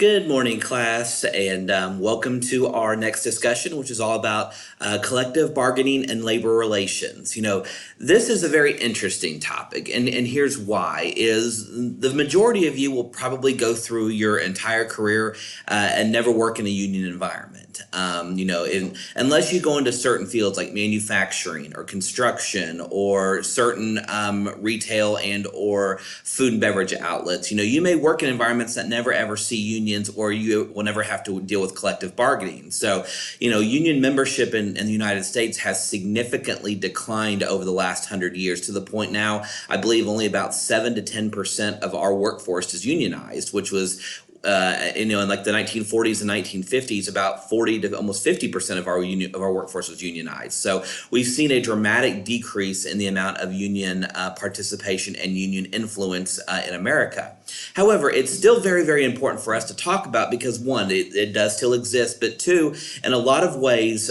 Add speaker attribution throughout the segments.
Speaker 1: Good morning, class, and welcome to our next discussion, which is all about collective bargaining and labor relations. This is a very interesting topic, and here's why: is the majority of you will probably go through your entire career and never work in a union environment. Unless you go into certain fields like manufacturing or construction or certain retail and or food and beverage outlets. You may work in environments that never ever see unions, or you will never have to deal with collective bargaining. So, union membership in the United States has significantly declined over the last 100 years, to the point now, I believe only about 7 to 10% of our workforce is unionized, which was in like the 1940s and 1950s, about 40 to almost 50% of our workforce was unionized. So we've seen a dramatic decrease in the amount of union participation and union influence in America. However, it's still very, very important for us to talk about because, one, it does still exist, but two, in a lot of ways,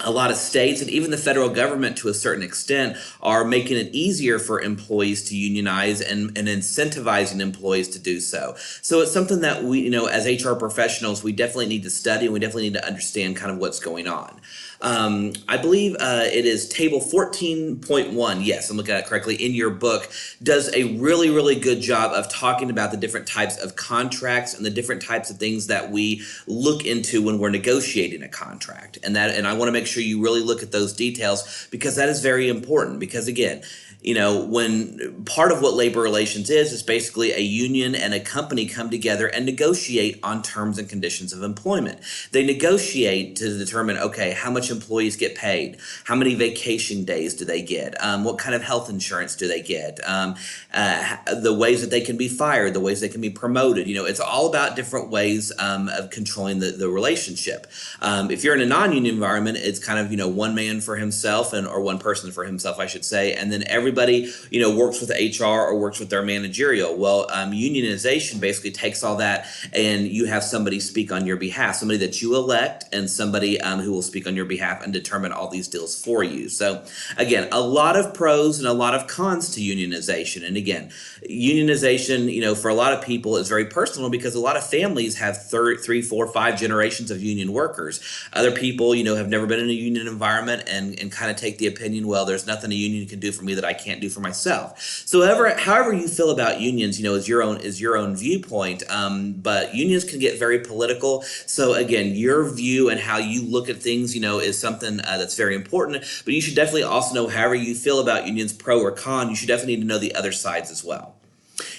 Speaker 1: a lot of states and even the federal government to a certain extent are making it easier for employees to unionize and incentivizing employees to do so. So it's something that we, as HR professionals, we definitely need to study, and we definitely need to understand kind of what's going on. I believe it is table 14.1. Yes, I'm looking at it correctly. In your book, does a really, really good job of talking about the different types of contracts and the different types of things that we look into when we're negotiating a contract. And I want to make sure you really look at those details because that is very important. Because again, when part of what labor relations is basically a union and a company come together and negotiate on terms and conditions of employment. They negotiate to determine, okay, how much employees get paid, how many vacation days do they get, what kind of health insurance do they get, the ways that they can be fired, the ways they can be promoted. It's all about different ways of controlling the relationship. If you're in a non-union environment, it's kind of, one man for himself or one person for himself, I should say, and then everybody works with HR or works with their managerial. Well, unionization basically takes all that and you have somebody speak on your behalf, somebody that you elect and somebody who will speak on your behalf and determine all these deals for you. So again, a lot of pros and a lot of cons to unionization. And again, unionization, for a lot of people is very personal because a lot of families have 3, 4, 5 generations of union workers. Other people, have never been in a union environment and kind of take the opinion, well, there's nothing a union can do for me that I can't do for myself. So however you feel about unions, is your own viewpoint. But unions can get very political. So again, your view and how you look at things, is something that's very important. But you should definitely also know however you feel about unions, pro or con. You should definitely need to know the other sides as well.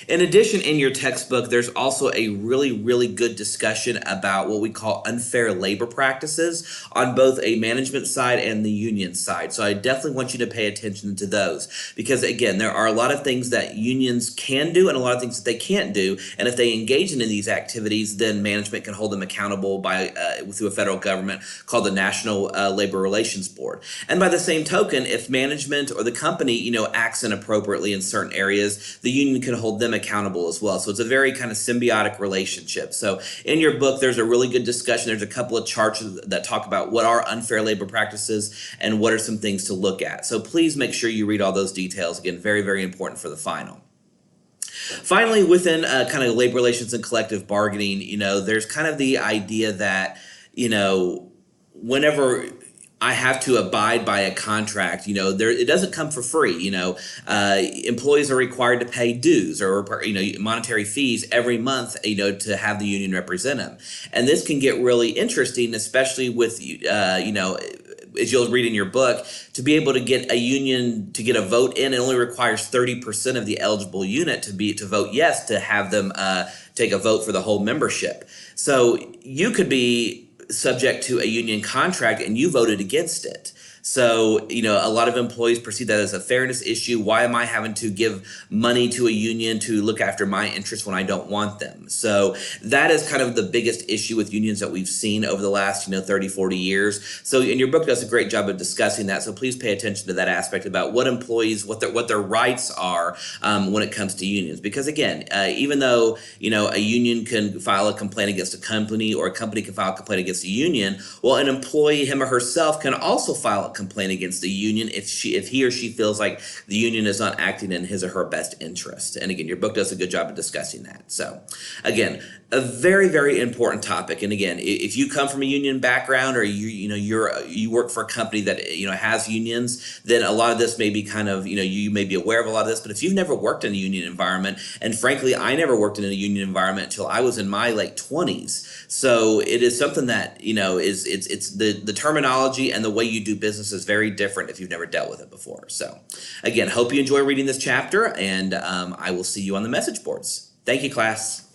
Speaker 1: In addition, in your textbook, there's also a really, really good discussion about what we call unfair labor practices on both a management side and the union side. So I definitely want you to pay attention to those because, again, there are a lot of things that unions can do and a lot of things that they can't do. And if they engage in these activities, then management can hold them accountable through a federal government called the National Labor Relations Board. And by the same token, if management or the company, acts inappropriately in certain areas, the union can hold them accountable as well. So it's a very kind of symbiotic relationship. So in your book, there's a really good discussion. There's a couple of charts that talk about what are unfair labor practices and what are some things to look at. So please make sure you read all those details. Again, very, very important for the final. Finally, within kind of labor relations and collective bargaining, there's kind of the idea that, whenever I have to abide by a contract, it doesn't come for free. Employees are required to pay dues or, monetary fees every month, to have the union represent them. And this can get really interesting, especially with, as you'll read in your book, to be able to get a union to get a vote in, it only requires 30% of the eligible unit to vote yes to have them take a vote for the whole membership. So you could be subject to a union contract and you voted against it. So, a lot of employees perceive that as a fairness issue. Why am I having to give money to a union to look after my interests when I don't want them? So that is kind of the biggest issue with unions that we've seen over the last, 30, 40 years. So in your book does a great job of discussing that. So please pay attention to that aspect about what employees, what their rights are when it comes to unions. Because again, even though, a union can file a complaint against a company or a company can file a complaint against a union, well, an employee, him or herself, can also file a out, complain against the union if he or she feels like the union is not acting in his or her best interest. And again, your book does a good job of discussing that. So again, a very, very important topic. And again, if you come from a union background, or you work for a company that has unions, then a lot of this may be kind of, you may be aware of a lot of this. But if you've never worked in a union environment, and frankly, I never worked in a union environment until I was in my late 20s. So it is something that, it's the terminology and the way you do business is very different if you've never dealt with it before. So again, hope you enjoy reading this chapter, and I will see you on the message boards. Thank you, class.